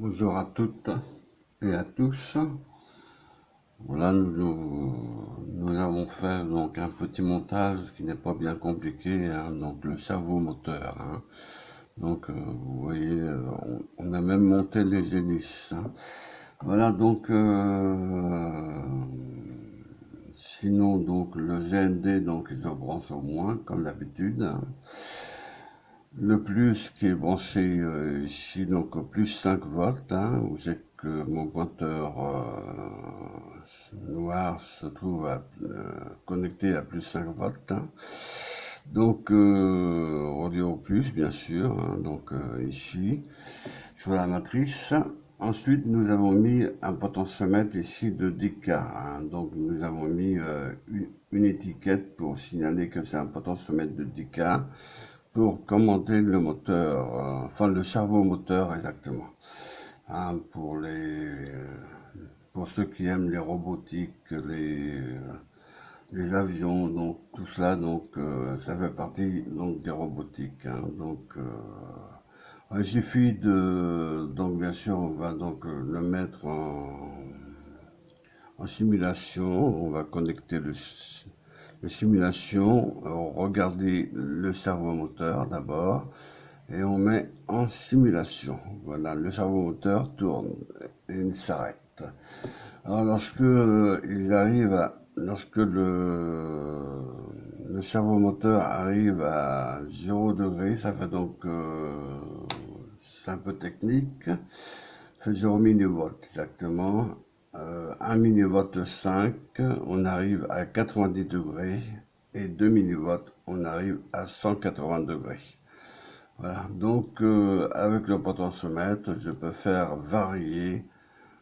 Bonjour à toutes et à tous. Voilà, nous avons fait donc un petit montage qui n'est pas bien compliqué, hein, donc le cerveau moteur. Hein. Donc vous voyez, on a même monté les hélices. Hein. Voilà donc sinon donc le GND donc il se branche au moins comme d'habitude. Hein. Le plus qui est branché ici, donc au plus 5 volts, hein, où c'est que mon pointeur noir se trouve connecté à plus 5 volts. Hein. Donc, relié au plus, bien sûr, hein, donc ici, sur la matrice. Ensuite, nous avons mis un potentiomètre ici de 10K. Hein, donc, nous avons mis une étiquette pour signaler que c'est un potentiomètre de 10K pour commander le moteur, enfin le cerveau moteur exactement. Hein, pour ceux qui aiment les robotiques, les avions, donc tout cela, donc ça fait partie donc des robotiques. Hein, donc il suffit donc bien sûr, on va donc le mettre en simulation. On va connecter le simulation, regarder le cerveau moteur d'abord et on met en simulation. Voilà, le cerveau moteur tourne et il s'arrête. Alors lorsque le cerveau moteur arrive à 0 degré, ça fait donc c'est un peu technique, fait 0 millivolts exactement. 1 millivolt 5, on arrive à 90 degrés et 2 millivolts, on arrive à 180 degrés. Voilà, donc avec le potentiomètre, je peux faire varier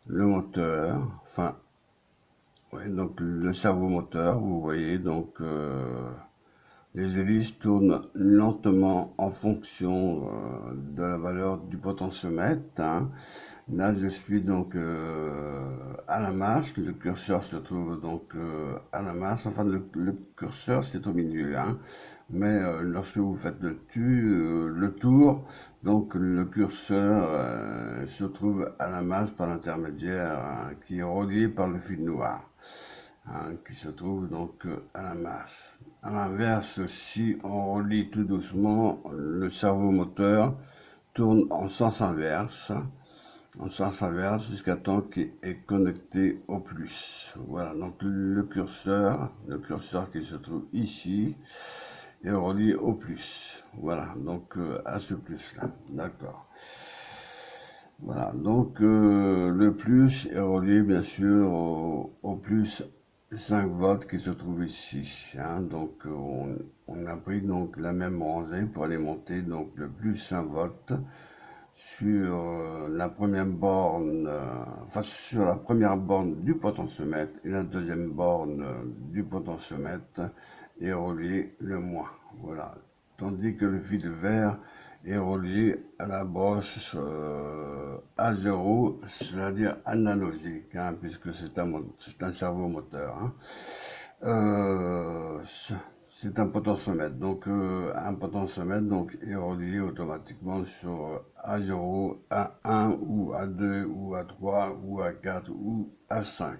le moteur, enfin, ouais, donc le cerveau moteur, vous voyez, donc les hélices tournent lentement en fonction de la valeur du potentiomètre. Hein. Là, je suis donc à la masse. Le curseur se trouve donc à la masse. Enfin, le curseur, c'est au milieu. Hein. Mais lorsque vous faites le tour, donc le curseur se trouve à la masse par l'intermédiaire hein, qui est relié par le fil noir. Hein, qui se trouve donc à la masse. À l'inverse, si on relie tout doucement, le cerveau moteur tourne en sens inverse jusqu'à temps qu'il est connecté au plus. Voilà, donc le curseur qui se trouve ici est relié au plus. Voilà, donc à ce plus-là, d'accord. Voilà, donc le plus est relié bien sûr au plus 5 volts qui se trouve ici. Hein, donc on a pris donc la même rangée pour alimenter donc le plus 5 volts sur la première borne, enfin sur la première borne du potentiomètre et la deuxième borne du potentiomètre est relié le moins. Voilà, tandis que le fil vert est relié à la broche A0, c'est-à-dire analogique, hein, puisque c'est un cerveau moteur. Hein. C'est un potentiomètre, donc un potentiomètre donc, est relié automatiquement sur A0, A1 ou A2 ou A3 ou A4 ou A5.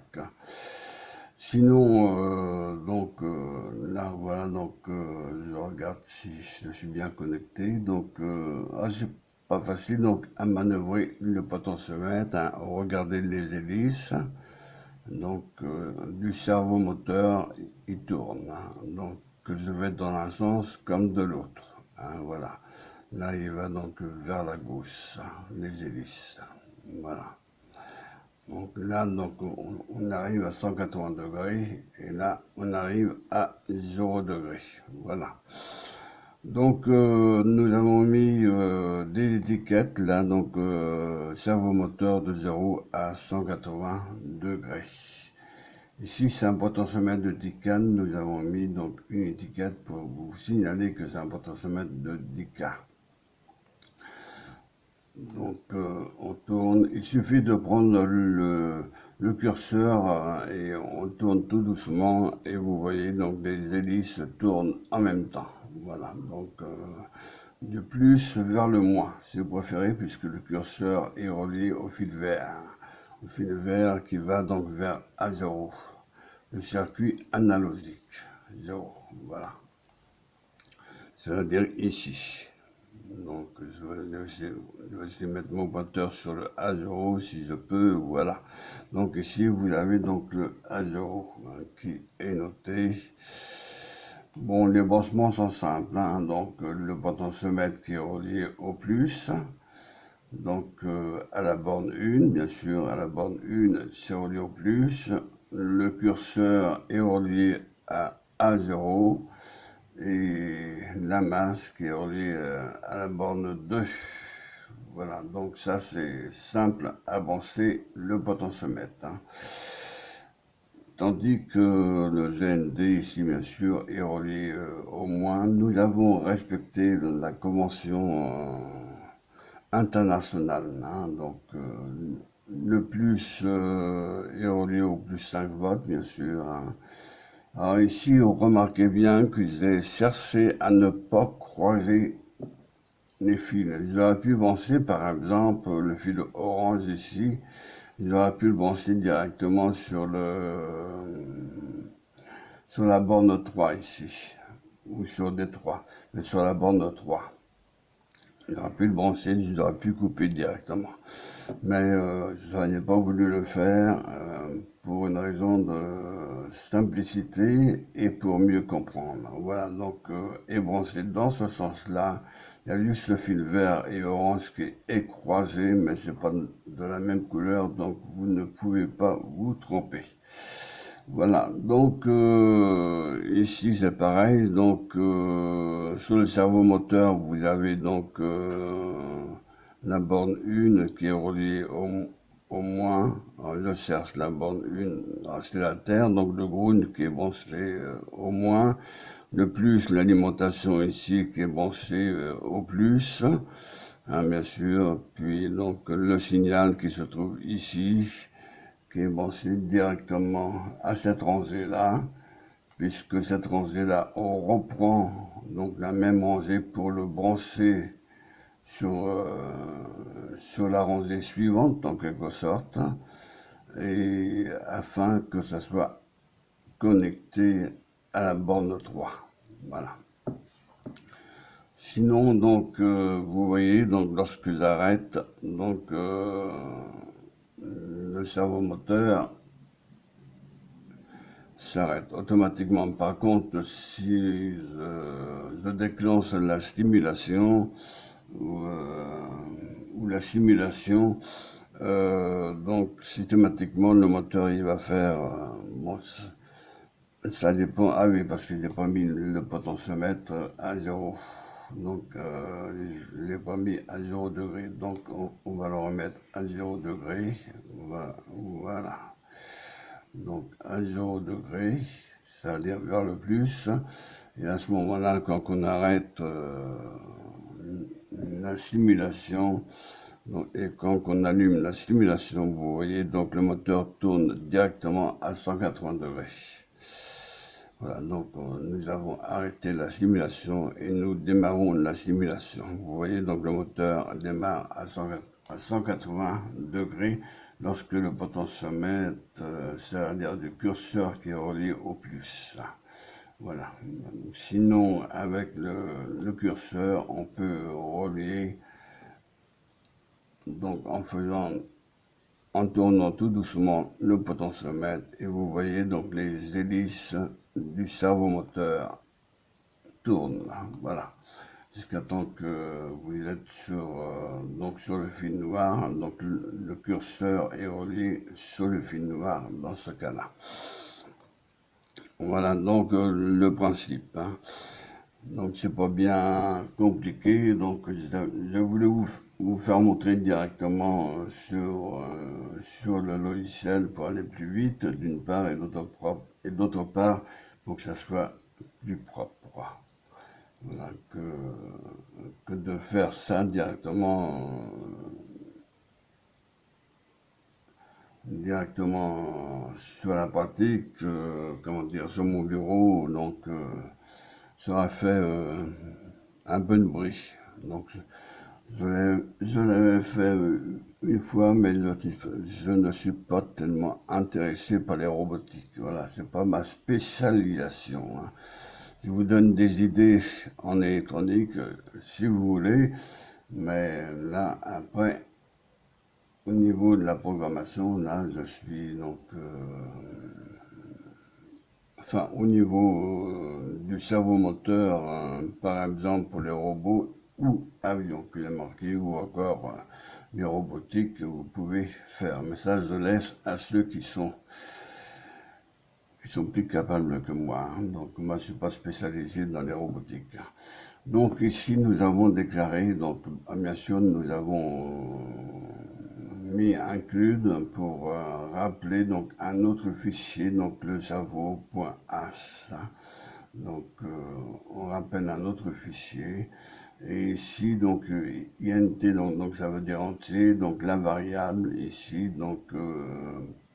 Sinon, là, voilà, donc je regarde si je suis bien connecté. Donc, c'est pas facile donc à manœuvrer le potentiomètre, hein, regarder les hélices. Donc, du cerveau moteur, il tourne. Hein, donc, je vais dans un sens comme de l'autre. Hein, voilà. Là, il va donc vers la gauche, hein, les hélices. Voilà. Donc là, donc, on arrive à 180 degrés et là, on arrive à 0 degrés. Voilà. Donc, nous avons mis des étiquettes là, donc cerveau moteur de 0 à 180 degrés. Ici, c'est un potentiomètre de 10K. Nous avons mis donc une étiquette pour vous signaler que c'est un potentiomètre de 10K. Donc on tourne, il suffit de prendre le curseur et on tourne tout doucement et vous voyez donc les hélices tournent en même temps. Voilà, donc du plus vers le moins, si vous préférez, puisque le curseur est relié au fil vert qui va donc vers A0, le circuit analogique, 0, voilà, c'est-à-dire ici. Donc je vais essayer de mettre mon pointeur sur le A0 si je peux, voilà. Donc ici vous avez donc le A0 qui est noté. Bon, les branchements sont simples, hein. Donc le potentiomètre qui est relié au plus, donc à la borne 1, bien sûr, à la borne 1, c'est relié au plus. Le curseur est relié à A0 et la masse qui est reliée à la borne 2. Voilà, donc ça c'est simple à brancher le potentiomètre, hein. Tandis que le GND ici, bien sûr, est relié au moins. Nous avons respecté la convention internationale, hein. Donc le plus est relié au plus 5 volts, bien sûr, hein. Alors ici, vous remarquez bien que j'ai cherché à ne pas croiser les fils. J'aurais pu brancher, par exemple, le fil orange ici. J'aurais pu le brancher directement sur la borne 3 ici, ou sur D3, mais sur la borne 3. J'aurais pu le brancher, j'aurais pu couper directement. Mais je n'ai pas voulu le faire pour une raison de simplicité et pour mieux comprendre. Voilà, donc, et branché dans ce sens-là. Il y a juste le fil vert et orange qui est croisé, mais c'est pas de la même couleur, donc vous ne pouvez pas vous tromper. Voilà, donc ici c'est pareil, donc sur le cerveau moteur vous avez donc la borne 1 qui est reliée au moins. Alors, je cherche la borne 1, c'est la Terre, donc le ground qui est branché au moins, le plus l'alimentation ici qui est branchée au plus, hein, bien sûr, puis donc le signal qui se trouve ici, qui est branché directement à cette rangée-là, puisque cette rangée-là, on reprend donc la même rangée pour le brancher sur la rangée suivante, en quelque sorte, et afin que ça soit connecté à la borne 3. Voilà. Sinon, donc, vous voyez, donc, lorsque j'arrête, donc, le cerveau moteur s'arrête automatiquement. Par contre, si je déclenche la stimulation ou la simulation, donc systématiquement le moteur il va faire, bon, ça dépend, ah oui, parce que j'ai pas mis le potentiomètre à 0. Donc je l'ai pas mis à 0 degré, donc on va le remettre à 0 degré, voilà. Donc à 0 degré, c'est-à-dire vers le plus. Et à ce moment-là, quand on arrête la simulation, donc, et quand on allume la simulation, vous voyez, donc le moteur tourne directement à 180 degrés. Voilà, donc nous avons arrêté la simulation et nous démarrons la simulation. Vous voyez, donc le moteur démarre à 180 degrés lorsque le potentiomètre, c'est-à-dire du curseur qui est relié au plus. Voilà. Sinon, avec le curseur, on peut relier, donc en tournant tout doucement le potentiomètre, et vous voyez donc les hélices du cerveau moteur tournent, voilà, jusqu'à temps que vous êtes sur le fil noir, donc le curseur est relié sur le fil noir dans ce cas-là. Voilà donc le principe, hein. Donc c'est pas bien compliqué, donc je voulais vous faire montrer directement sur le logiciel pour aller plus vite d'une part et d'autre part pour que ça soit plus propre. Voilà, que de faire ça directement sur la pratique, comment dire, sur mon bureau, donc ça a fait un peu de bruit. Donc, je l'avais fait une fois, mais je ne suis pas tellement intéressé par les robotiques. Voilà, c'est pas ma spécialisation, hein. Je vous donne des idées en électronique, si vous voulez, mais là, après, au niveau de la programmation, là, je suis donc, enfin, au niveau du cerveau moteur, par exemple pour les robots ou avions que j'ai marqué, ou encore les robotiques que vous pouvez faire. Mais ça, je laisse à ceux qui sont plus capables que moi, hein. Donc, moi, je suis pas spécialisé dans les robotiques. Donc, ici, nous avons déclaré, donc, bien sûr, nous avons mis include pour rappeler donc un autre fichier, donc le cerveau.as. Donc, on rappelle un autre fichier. Et ici, donc, int, donc ça veut dire entier, donc la variable, ici, donc,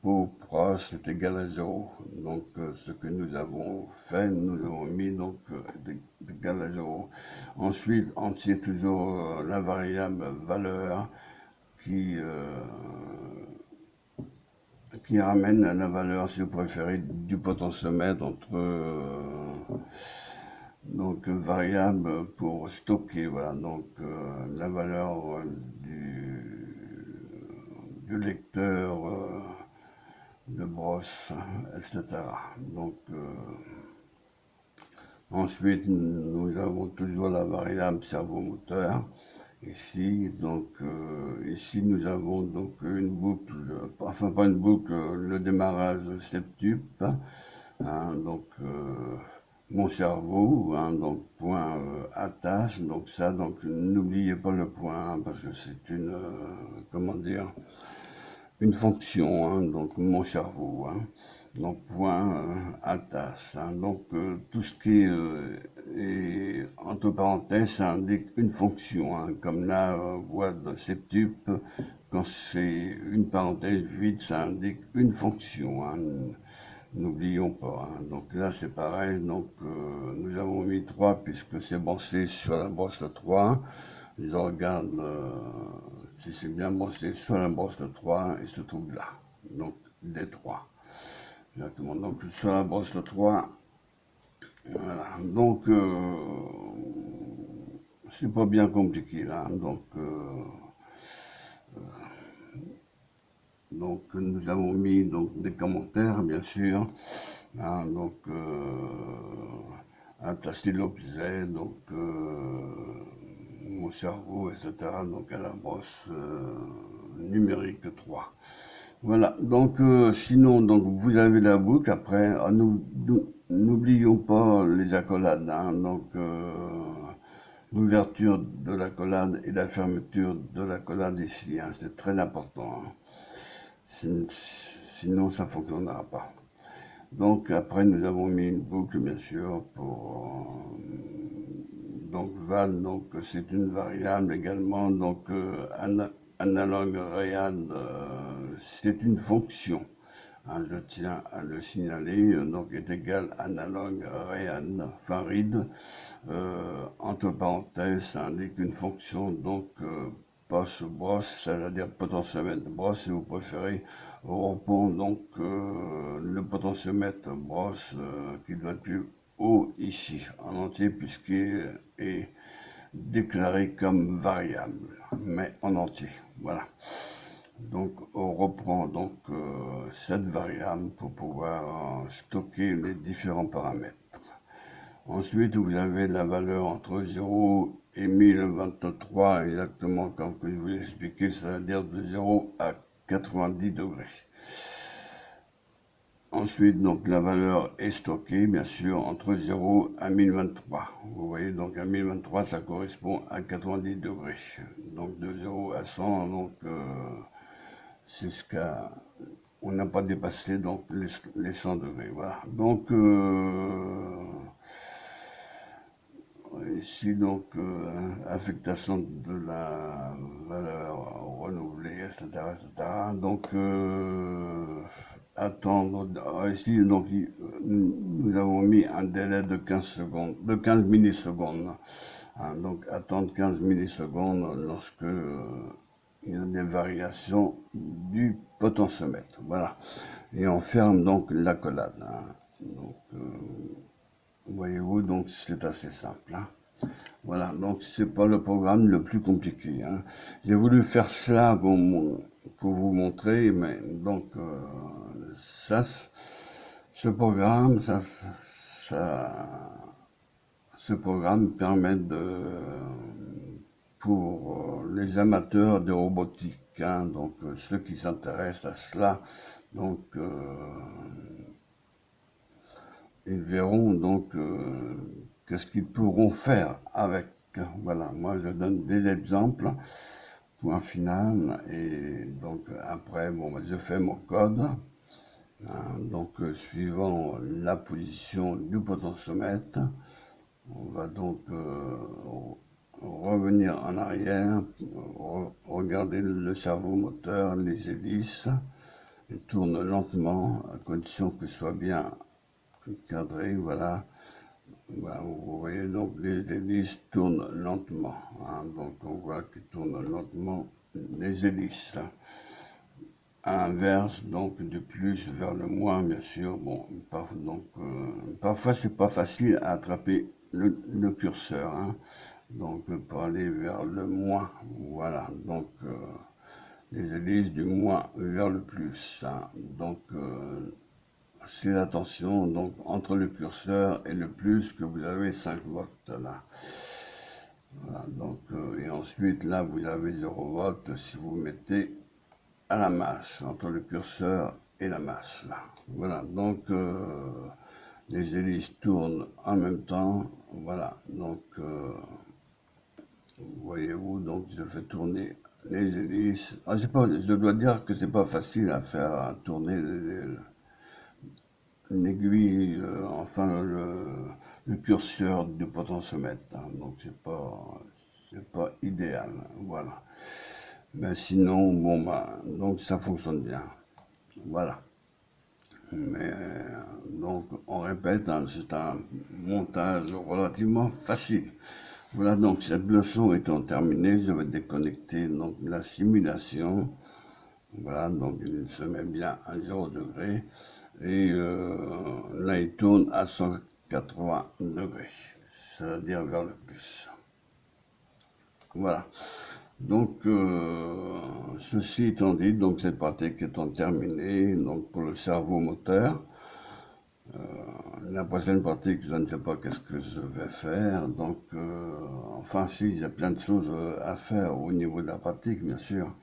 pour pros est égal à 0. Donc, ce que nous avons fait, nous avons mis, donc, égal à 0. Ensuite, entier, toujours la variable valeur qui ramène la valeur, si vous préférez, du potentiomètre entre donc variable pour stocker, voilà, donc la valeur du lecteur de brosse, etc. Donc ensuite nous avons toujours la variable cerveau moteur. Ici, donc, ici nous avons donc une boucle, enfin pas une boucle, le démarrage step-tup, hein, donc mon cerveau, hein, donc point attache, donc ça, donc n'oubliez pas le point, hein, parce que c'est une, comment dire, une fonction, hein, donc mon cerveau, hein, donc point attache, hein, donc tout ce qui est entre parenthèses, ça indique une fonction, hein, comme là, boîte septuple, quand c'est une parenthèse vide, ça indique une fonction, hein, n'oublions pas, hein. Donc là c'est pareil, donc nous avons mis 3 puisque c'est brossé sur la brosse 3. Je regarde si c'est bien brossé sur la brosse 3, il se trouve là, donc D3. Exactement, donc sur la brosse 3, voilà, donc c'est pas bien compliqué là, donc nous avons mis donc des commentaires bien sûr, hein, donc attacher l'objet, donc mon cerveau, etc. Donc à la brosse numérique 3. Voilà, donc sinon, donc vous avez la boucle, après, n'oublions pas les accolades, hein, donc l'ouverture de l'accolade et la fermeture de l'accolade ici, hein, c'est très important, hein. Sinon ça ne fonctionnera pas. Donc après nous avons mis une boucle bien sûr pour donc val, donc c'est une variable également, donc analogue réel, c'est une fonction, hein, je tiens à le signaler, donc est égal analogue réel, enfin read, entre parenthèses, ça indique une fonction, donc passe brosse, c'est-à-dire potentiomètre brosse si vous préférez, reprend donc le potentiomètre brosse qui doit être plus haut ici en entier puisqu'il est déclaré comme variable, mais en entier. Voilà. Donc on reprend donc cette variable pour pouvoir stocker les différents paramètres. Ensuite, vous avez la valeur entre 0 et 1023, exactement comme que je vous l'ai expliqué, c'est-à-dire de 0 à 90 degrés. Ensuite, donc, la valeur est stockée, bien sûr, entre 0 à 1023. Vous voyez, donc, à 1023, ça correspond à 90 degrés. Donc, de 0 à 100, donc, c'est ce qu'à... On n'a pas dépassé, donc, les 100 degrés, voilà. Donc, ici, donc, affectation de la valeur renouvelée, etc., etc. Donc, attendre, ici, donc, nous avons mis un délai de 15 secondes, de 15 millisecondes. Hein, donc attendre 15 millisecondes lorsque il y a des variations du potentiomètre. Voilà. Et on ferme donc l'accolade. Hein. Donc, voyez-vous, donc c'est assez simple. Hein. Voilà, donc c'est pas le programme le plus compliqué. Hein. J'ai voulu faire cela pour vous montrer, mais donc ce programme, ce programme permet pour les amateurs de robotique, hein, donc ceux qui s'intéressent à cela, donc ils verront donc qu'est-ce qu'ils pourront faire avec. Voilà, moi je donne des exemples, point final, et donc après, bon, je fais mon code. Hein, donc suivant la position du potentiomètre, on va donc revenir en arrière, regarder le cerveau moteur, les hélices, et tourne lentement, à condition que ce soit bien cadré, voilà. Voilà, vous voyez donc les hélices tournent lentement, hein, donc on voit qu'ils tournent lentement les hélices. À l'inverse, donc du plus vers le moins, bien sûr. Bon, parfois c'est pas facile à attraper le curseur, hein. Donc pour aller vers le moins, voilà. Donc les hélices du moins vers le plus, hein. Donc c'est la tension donc entre le curseur et le plus que vous avez 5 volts là. Voilà, donc et ensuite là vous avez 0 volts si vous mettez à la masse, entre le curseur et la masse, là. Voilà, donc les hélices tournent en même temps, voilà, donc voyez-vous, donc je fais tourner les hélices. Ah, je dois dire que c'est pas facile à faire tourner une aiguille, enfin le curseur du potentiomètre, hein, donc c'est pas idéal, voilà. Mais sinon, bon, bah, donc ça fonctionne bien. Voilà. Mais donc, on répète, hein, c'est un montage relativement facile. Voilà, donc cette leçon étant terminée, je vais déconnecter donc la simulation. Voilà, donc il se met bien à 0 degré. Et là, il tourne à 180 degrés, c'est-à-dire vers le plus. Voilà. Donc, ceci étant dit, donc cette pratique étant terminée, donc pour le cerveau moteur, la prochaine pratique, je ne sais pas qu'est-ce que je vais faire, donc, enfin si, il y a plein de choses à faire au niveau de la pratique, bien sûr.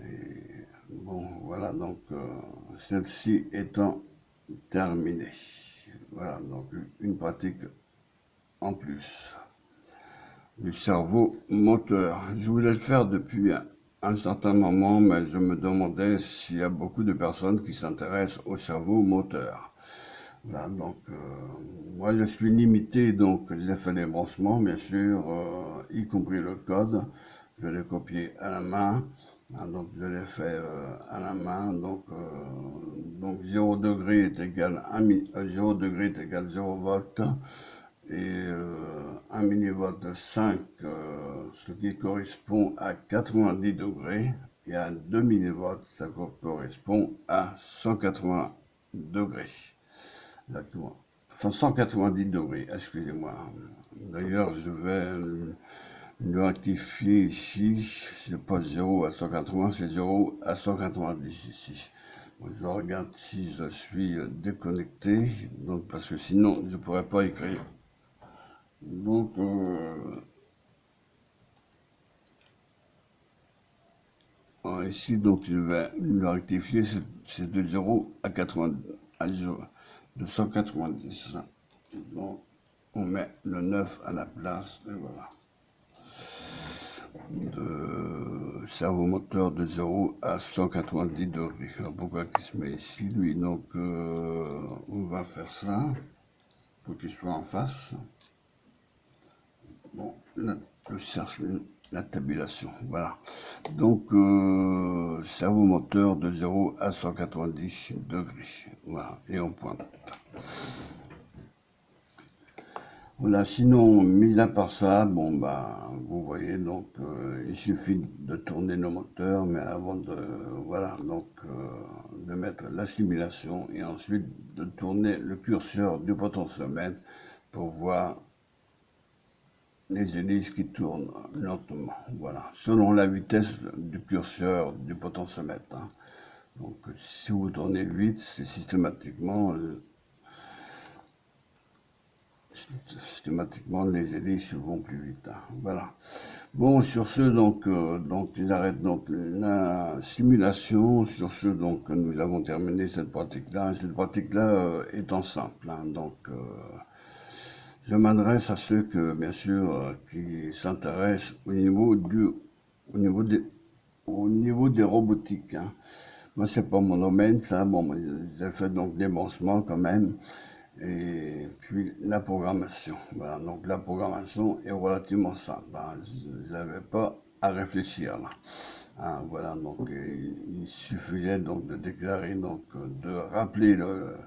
Et bon, voilà, donc, celle-ci étant terminée. Voilà, donc une pratique en plus du cerveau moteur. Je voulais le faire depuis un certain moment, mais je me demandais s'il y a beaucoup de personnes qui s'intéressent au cerveau moteur. Voilà, donc moi je suis limité, donc j'ai fait les branchements, bien sûr, y compris le code. Je l'ai copié à la main, hein, donc je l'ai fait à la main, donc 0 degré est égal 0 degré est égal 0 volts, et 1 millivolt 5, ce qui correspond à 90 degrés, et à 2 millivolts, ça correspond à 180 degrés. Exactement. Enfin, 190 degrés, excusez-moi. D'ailleurs, je vais le rectifier ici. C'est pas 0 à 180, c'est 0 à 190 ici. Bon, je regarde si je suis déconnecté, donc parce que sinon, je ne pourrais pas écrire. Donc, ici, donc, je vais le rectifier, c'est de 0 à 80, à 0, de 190. Donc, on met le 9 à la place, et voilà. De cerveau moteur de 0 à 190 degrés. Alors pourquoi il se met ici, lui? Donc, on va faire ça pour qu'il soit en face. Bon, là, je cherche la tabulation, voilà. Donc, cerveau moteur de 0 à 190 degrés, voilà, et on pointe. Voilà, sinon, mis à part ça, bon, bah, vous voyez, donc, il suffit de tourner nos moteurs, mais avant de, voilà, donc, de mettre la simulation et ensuite de tourner le curseur du potentiomètre pour voir les hélices qui tournent lentement, voilà, selon la vitesse du curseur du potentiomètre, hein. Donc, si vous tournez vite, c'est systématiquement les hélices vont plus vite, hein. Voilà. Bon, sur ce, donc ils arrêtent donc la simulation. Sur ce, donc nous avons terminé cette pratique-là. Cette pratique-là étant simple, hein. Donc, je m'adresse à ceux que, bien sûr, qui s'intéressent au niveau des, au niveau des robotiques, hein. Moi, c'est pas mon domaine, ça. Bon, j'ai fait donc des lancements quand même. Et puis la programmation. Voilà, donc la programmation est relativement simple, hein. Vous n'avez pas à réfléchir là, hein. Voilà, donc il suffisait donc de déclarer, donc de rappeler le,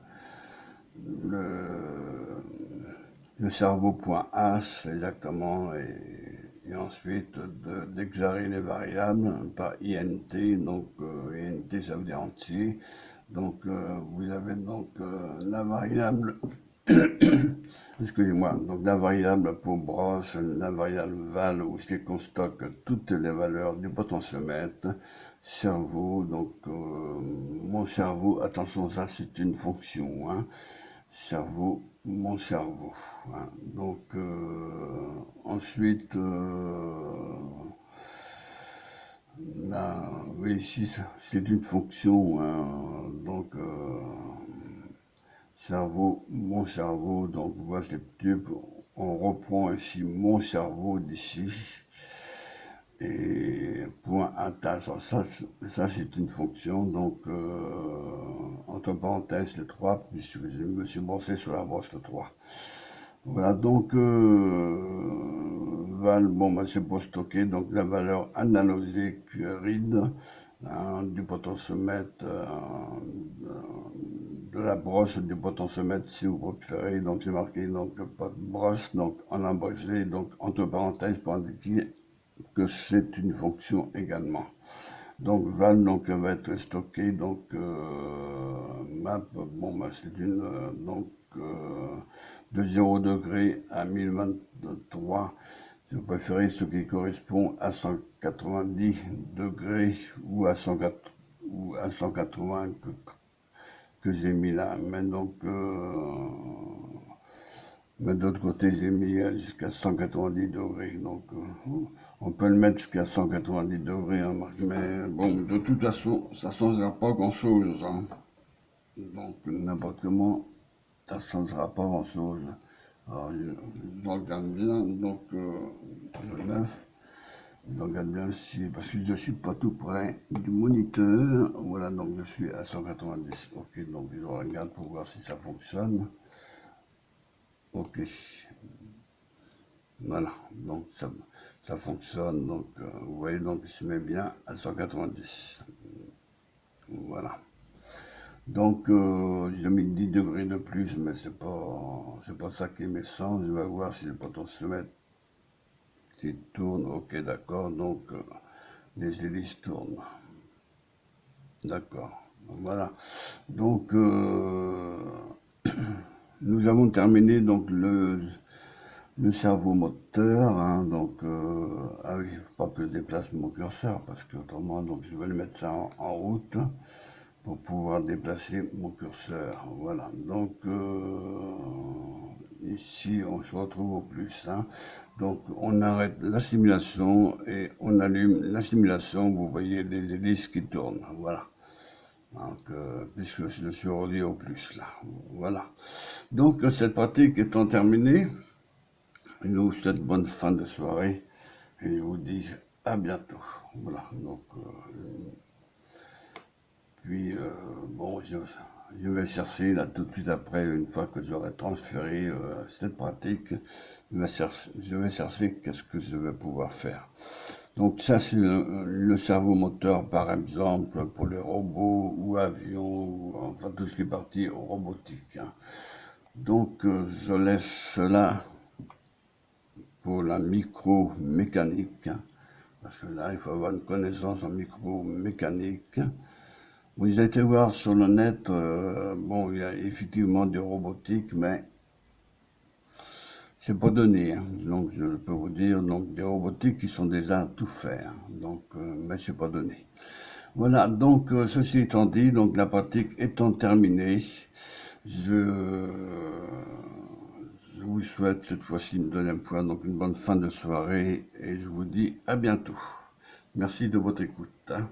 le cerveau.as exactement, et ensuite de déclarer les variables par int, donc int ça veut dire entier. Donc vous avez donc la variable, excusez-moi, donc la variable pour brosse, la variable val où c'est qu'on stocke toutes les valeurs du potentiomètre, cerveau, donc mon cerveau, attention ça c'est une fonction, hein, cerveau, mon cerveau, hein. Donc ensuite là, oui, ici c'est une fonction, hein. Donc cerveau, mon cerveau, donc voici les tubes, on reprend ici mon cerveau d'ici, et point attache, ça c'est une fonction, donc entre parenthèses le 3, puisque je me suis brossé sur la brosse le 3. Voilà, donc val, bon, bah, c'est pour stocker donc la valeur analogique read, hein, du potentiomètre, de la brosse du potentiomètre si vous préférez. Donc c'est marqué donc pas de brosse, donc en abrégé, donc entre parenthèses pour indiquer que c'est une fonction également. Donc val donc va être stocké, donc map, bon bah c'est une de 0 degré à 1023, si vous préférez, ce qui correspond à 190 degrés ou à 180 que j'ai mis là. Mais donc mais d'autre côté, j'ai mis jusqu'à 190 degrés. Donc, on peut le mettre jusqu'à 190 degrés, hein, mais bon, de toute façon, ça ne changera pas grand-chose, hein. Donc, n'importe comment, ça ne changera pas grand-chose. Alors, je regarde bien, donc, le 9, je regarde bien si, parce que je ne suis pas tout près du moniteur. Voilà, donc je suis à 190. Ok, donc je regarde pour voir si ça fonctionne. Ok. Voilà, donc ça fonctionne, donc vous voyez, donc je mets bien à 190. Voilà. Donc j'ai mis 10 degrés de plus, mais c'est pas ça qui est méchant. Je vais voir si le potentiomètre qui tourne. Ok, d'accord, donc les hélices tournent. D'accord, voilà. Donc nous avons terminé donc le cerveau moteur, hein, donc ah oui, il ne faut pas que je déplace mon curseur parce que autrement donc je vais le mettre ça en route pour pouvoir déplacer mon curseur. Voilà, donc ici on se retrouve au plus, hein. Donc on arrête la simulation et on allume la simulation. Vous voyez les hélices qui tournent. Voilà. Donc, puisque je suis relié au plus là. Voilà. Donc cette pratique étant terminée, je vous souhaite bonne fin de soirée et je vous dis à bientôt. Voilà, donc, puis, bon, je vais chercher là tout de suite après, une fois que j'aurai transféré cette pratique, je vais chercher qu'est-ce que je vais pouvoir faire. Donc ça, c'est le cerveau moteur, par exemple, pour les robots ou avions, ou, enfin tout ce qui est parti robotique, hein. Donc, je laisse cela pour la micromécanique, parce que là, il faut avoir une connaissance en micromécanique. Vous avez été voir sur le net, bon, il y a effectivement des robotiques, mais c'est pas donné, hein. Donc je peux vous dire, donc des robotiques qui sont déjà tout faits, hein. Donc, mais c'est pas donné. Voilà, donc ceci étant dit, donc la pratique étant terminée, je, je vous souhaite cette fois-ci une deuxième fois donc une bonne fin de soirée et je vous dis à bientôt. Merci de votre écoute, hein.